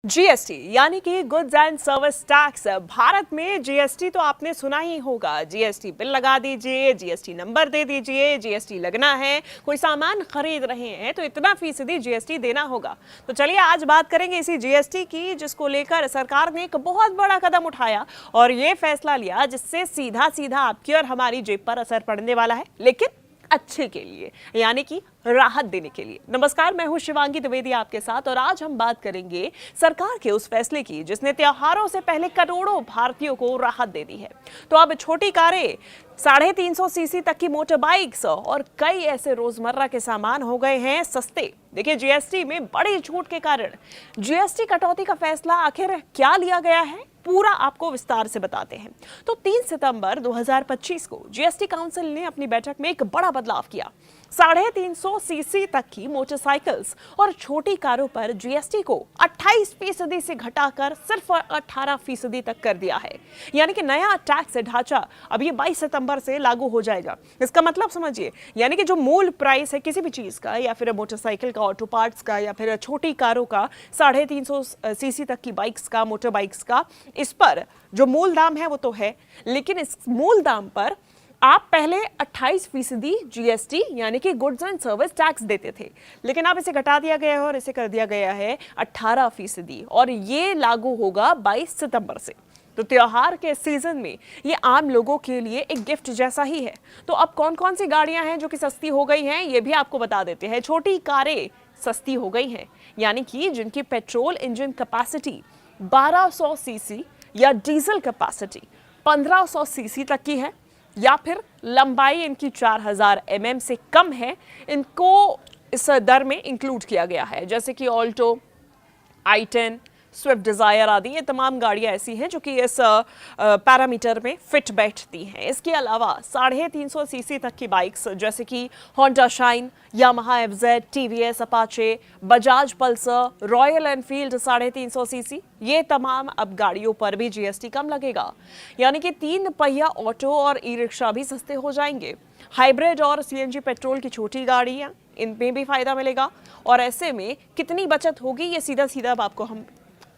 GST यानी कि goods and service tax. Bharat में जीएसटी तो आपने सुना ही होगा। जीएसटी बिल लगा दीजिए, जीएसटी नंबर दे दीजिए, जीएसटी लगना है, कोई सामान खरीद रहे हैं तो इतना फीसदी जीएसटी देना होगा। तो चलिए आज बात करेंगे इसी जीएसटी की, जिसको लेकर सरकार ने एक बहुत बड़ा कदम उठाया और ये फैसला लिया जिससे सीधा सीधा आपकी और हमारी जेब पर असर पड़ने वाला है, लेकिन अच्छे के लिए, यानी कि राहत देने के लिए। नमस्कार, मैं हूं शिवांगी द्विवेदी आपके साथ और आज हम बात करेंगे सरकार के उस फैसले की जिसने त्योहारों से पहले करोड़ों भारतीयों को राहत दे दी है। तो अब छोटी कारें, 350 सीसी तक की मोटर बाइक्स और कई ऐसे रोजमर्रा के सामान हो गए हैं सस्ते। देखिए, जीएसटी में बड़ी छूट के कारण जीएसटी कटौती का फैसला आखिर क्या लिया गया है, पूरा आपको विस्तार से बताते हैं। तो 3 सितंबर 2025 को जीएसटी काउंसिल ने अपनी बैठक में एक बड़ा बदलाव किया। 350 सीसी तक की मोटरसाइकिल्स और छोटी कारों पर जीएसटी को 28% से घटाकर सिर्फ 18% तक कर दिया है। यानी कि नया टैक्स ढांचा अब ये 22 सितंबर से लागू हो जाएगा। इसका मतलब समझिए, यानी कि जो मूल प्राइस है किसी भी चीज का, या फिर मोटरसाइकिल का, ऑटो पार्ट्स का, या फिर छोटी कारों का, 350 सीसी तक की बाइक्स का, मोटर बाइक्स का, इस पर जो मूल दाम है वो तो है, लेकिन इस मूल दाम पर आप पहले 28% जीएसटी यानी कि गुड्स एंड सर्विस टैक्स देते थे, लेकिन अब इसे घटा दिया गया है और इसे कर दिया गया है 18% और ये लागू होगा 22 सितंबर से। तो त्योहार के सीजन में ये आम लोगों के लिए एक गिफ्ट जैसा ही है। तो अब कौन कौन सी गाड़ियां हैं जो कि सस्ती हो गई हैं, ये भी आपको बता देते हैं। छोटी कारें सस्ती हो गई हैं, यानी कि जिनकी पेट्रोल इंजन कैपेसिटी 1200 सीसी या डीजल कैपेसिटी 1500 सीसी तक की है, या फिर लंबाई इनकी 4000 mm से कम है, इनको इस दर में इंक्लूड किया गया है। जैसे कि ऑल्टो, i10, स्विफ्ट डिजायर आदि, ये तमाम गाड़ियां ऐसी हैं जो कि इस पैरामीटर में फिट बैठती हैं। इसके अलावा 350 सीसी तक की बाइक्स जैसे कि Honda Shine, Yamaha FZ, TVS Apache, Bajaj Pulsar, Royal Enfield 350 CC, ये तमाम अब गाड़ियों पर भी जीएसटी कम लगेगा। यानी कि 3 पहिया ऑटो और ई रिक्शा भी सस्ते हो जाएंगे। हाइब्रिड और सीएनजी पेट्रोल की छोटी गाड़ियां, इनमें भी फायदा मिलेगा। और ऐसे में कितनी बचत होगी, ये सीधा सीधा अब आपको हम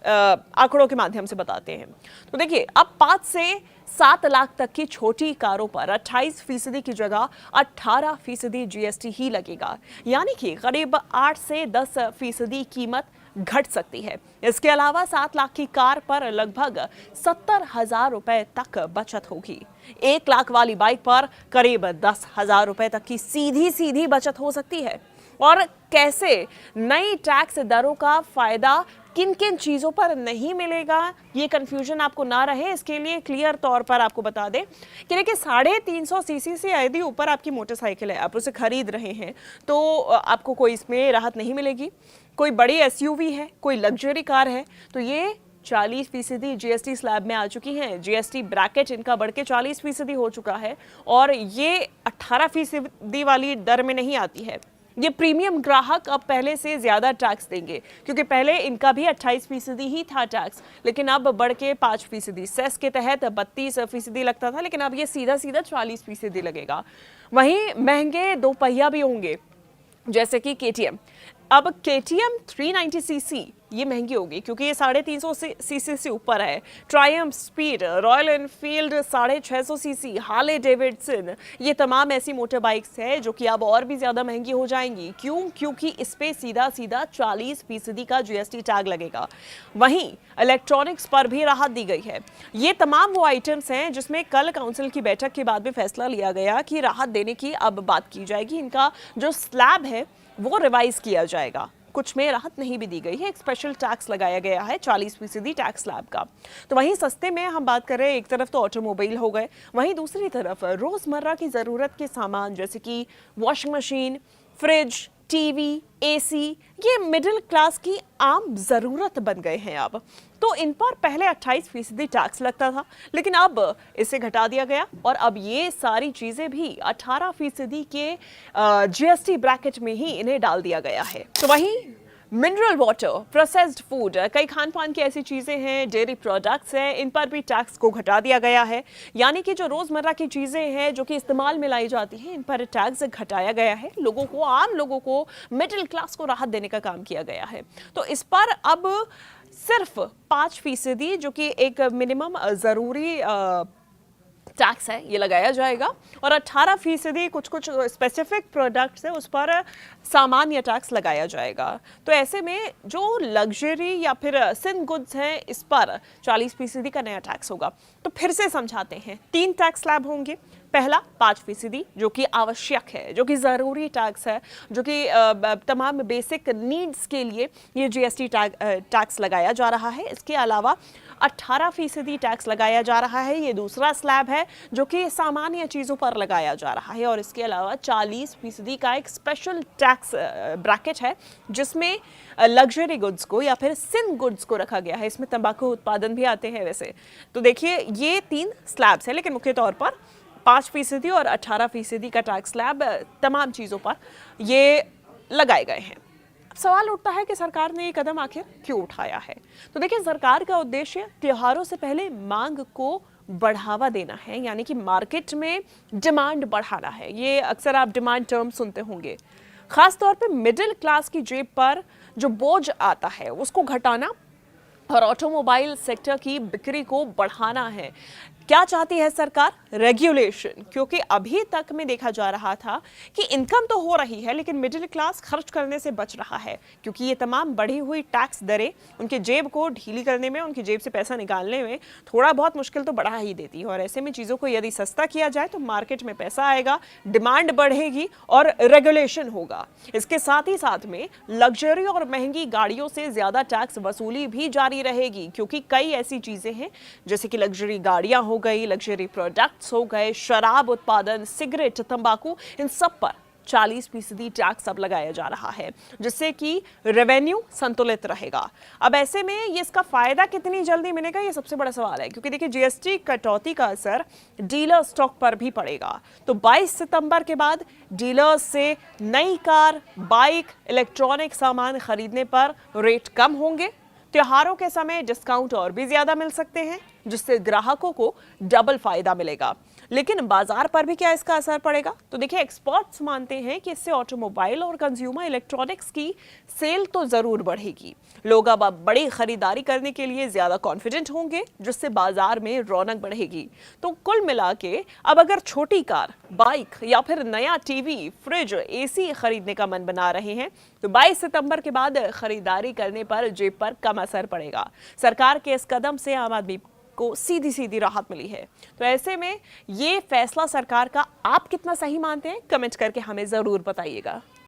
आंकड़ों के माध्यम से बताते हैं। तो देखिए, अब 5 से 7 लाख तक की छोटी कारों पर 28% की जगह 18% जीएसटी ही लगेगा, यानी कि करीब 8 से 10% कीमत घट सकती है। इसके अलावा 7 लाख की कार पर लगभग 70,000 रुपए तक बचत होगी। 1 लाख वाली बाइक पर करीब 10,000 रुपए तक की सीधी सीधी बचत हो सकती है। और कैसे, नई टैक्स दरों का फायदा किन किन चीजों पर नहीं मिलेगा, ये कंफ्यूजन आपको ना रहे, इसके लिए क्लियर तौर पर आपको बता दें कि देखिए, 350 सीसी से यदि ऊपर आपकी मोटरसाइकिल है, आप उसे खरीद रहे हैं, तो आपको कोई इसमें राहत नहीं मिलेगी। कोई बड़ी एसयूवी है, कोई लग्जरी कार है, तो ये 40% जीएसटी स्लैब में आ चुकी हैं। जीएसटी ब्रैकेट इनका बढ़ के 40% हो चुका है और ये 18% वाली दर में नहीं आती है। ये प्रीमियम ग्राहक अब पहले से ज्यादा टैक्स देंगे, क्योंकि पहले इनका भी 28% ही था टैक्स, लेकिन अब बढ़ के 5%। सेस के तहत 32% लगता था, लेकिन अब ये सीधा सीधा 40% लगेगा। वहीं महंगे 2 पहिया भी होंगे, जैसे कि केटीएम। अब केटीएम 390 सीसी ये महंगी होगी क्योंकि ये 350 सीसी से ऊपर है। Triumph speed, royal Enfield 650 CC, Harley Davidson, ये तमाम ऐसी मोटर बाइक्स है जो कि अब और भी ज्यादा महंगी हो जाएंगी। क्यों? क्योंकि इस पे सीधा सीधा 40% का जीएसटी टैग लगेगा। वहीं इलेक्ट्रॉनिक्स पर भी राहत दी गई है। ये तमाम वो आइटम्स हैं जिसमें कल काउंसिल की बैठक के बाद में फैसला लिया गया कि राहत देने की अब बात की जाएगी। इनका जो स्लैब है वो रिवाइज किया जाएगा। कुछ में राहत नहीं भी दी गई है, एक स्पेशल टैक्स लगाया गया है 40% टैक्स स्लैब का। तो वहीं सस्ते में हम बात कर रहे हैं, एक तरफ तो ऑटोमोबाइल हो गए, वहीं दूसरी तरफ रोजमर्रा की जरूरत के सामान जैसे कि washing machine, fridge, TV, AC, ये मिडिल क्लास की आम जरूरत बन गए हैं अब। तो इन पर पहले 28% टैक्स लगता था, लेकिन अब इसे घटा दिया गया और अब ये सारी चीजें भी 18% के जीएसटी ब्रैकेट में ही इन्हें डाल दिया गया है। तो वहीं मिनरल वाटर, प्रोसेस्ड फूड, कई खान पान की ऐसी चीजें हैं, डेयरी प्रोडक्ट्स हैं, इन पर भी टैक्स को घटा दिया गया है। यानी कि जो रोजमर्रा की चीजें हैं जो कि इस्तेमाल में लाई जाती हैं, इन पर टैक्स घटाया गया है। लोगों को, आम लोगों को, मिडिल क्लास को राहत देने का काम किया गया है। तो इस पर अब सिर्फ 5% जो कि एक मिनिमम ज़रूरी टैक्स है, ये लगाया जाएगा। और 18% कुछ कुछ स्पेसिफिक प्रोडक्ट्स है उस पर सामान्य टैक्स लगाया जाएगा। तो ऐसे में जो लग्जरी या फिर सिन गुड्स हैं इस पर 40% का नया टैक्स होगा। तो फिर से समझाते हैं, 3 टैक्स स्लैब होंगे। पहला 5% जो कि आवश्यक है, जो कि ज़रूरी टैक्स है, जो कि तमाम बेसिक नीड्स के लिए ये जीएसटी टैक्स लगाया जा रहा है। इसके अलावा 18% टैक्स लगाया जा रहा है, ये दूसरा स्लैब है जो कि सामान्य चीज़ों पर लगाया जा रहा है। और इसके अलावा 40% का एक स्पेशल टैक्स ब्रैकेट है जिसमें लग्जरी गुड्स को या फिर सिन गुड्स को रखा गया है। इसमें तंबाकू उत्पादन भी आते हैं वैसे। तो देखिए ये 3 स्लैब्स है, लेकिन मुख्य तौर पर 5% और 18% का टैक्स स्लैब तमाम चीज़ों पर ये लगाए गए हैं। अब सवाल उठता है कि सरकार ने ये कदम आखिर क्यों उठाया है। तो देखिए सरकार का उद्देश्य त्योहारों से पहले मांग को बढ़ावा देना है, यानी कि मार्केट में डिमांड बढ़ाना है। ये अक्सर आप डिमांड टर्म सुनते होंगे। खास तौर पे मिडिल क्लास की जेब पर जो बोझ आता है उसको घटाना और ऑटोमोबाइल सेक्टर की बिक्री को बढ़ाना है। क्या चाहती है सरकार? रेगुलेशन। क्योंकि अभी तक में देखा जा रहा था कि इनकम तो हो रही है लेकिन मिडिल क्लास खर्च करने से बच रहा है, क्योंकि ये तमाम बढ़ी हुई टैक्स दरें उनके जेब को ढीली करने में, उनकी जेब से पैसा निकालने में थोड़ा बहुत मुश्किल तो बढ़ा ही देती है। और ऐसे में चीज़ों को यदि सस्ता किया जाए तो मार्केट में पैसा आएगा, डिमांड बढ़ेगी और रेगुलेशन होगा। इसके साथ ही साथ में लग्जरी और महंगी गाड़ियों से ज़्यादा टैक्स वसूली भी जारी रहेगी, क्योंकि कई ऐसी चीज़ें हैं जैसे कि लग्जरी गाड़ियाँ हो गई, लग्जरी प्रोडक्ट्स हो गए, शराब उत्पादन, सिगरेट, तंबाकू, इन सब पर 40% टैक्स अब लगाया जा रहा है, जिससे कि रेवेन्यू संतुलित रहेगा। अब ऐसे में ये इसका फायदा कितनी जल्दी मिलेगा, ये सबसे बड़ा सवाल है, क्योंकि देखिए जीएसटी कटौती का असर डीलर स्टॉक पर भी पड़ेगा। तो 22 सितंबर के बाद डीलर्स से नई कार, बाइक, इलेक्ट्रॉनिक सामान खरीदने पर रेट कम होंगे। त्योहारों के समय डिस्काउंट और भी ज्यादा मिल सकते हैं, जिससे ग्राहकों को डबल फायदा मिलेगा। लेकिन बाजार पर भी क्या इसका असर पड़ेगा? तो देखिए एक्सपर्ट्स मानते हैं कि इससे ऑटोमोबाइल और कंज्यूमर इलेक्ट्रॉनिक्स की सेल तो जरूर बढ़ेगी। लोग अब बड़ी खरीदारी करने के लिए ज्यादा कॉन्फिडेंट होंगे, जिससे बाजार में रौनक बढ़ेगी। तो कुल मिला के अब अगर छोटी कार, बाइक या फिर नया टीवी, फ्रिज, एसी खरीदने का मन बना रहे हैं तो 22 सितंबर के बाद खरीदारी करने पर जेब पर कम असर पड़ेगा। सरकार के इस कदम से आम आदमी को सीधी सीधी राहत मिली है। तो ऐसे में ये फैसला सरकार का आप कितना सही मानते हैं, कमेंट करके हमें जरूर बताइएगा।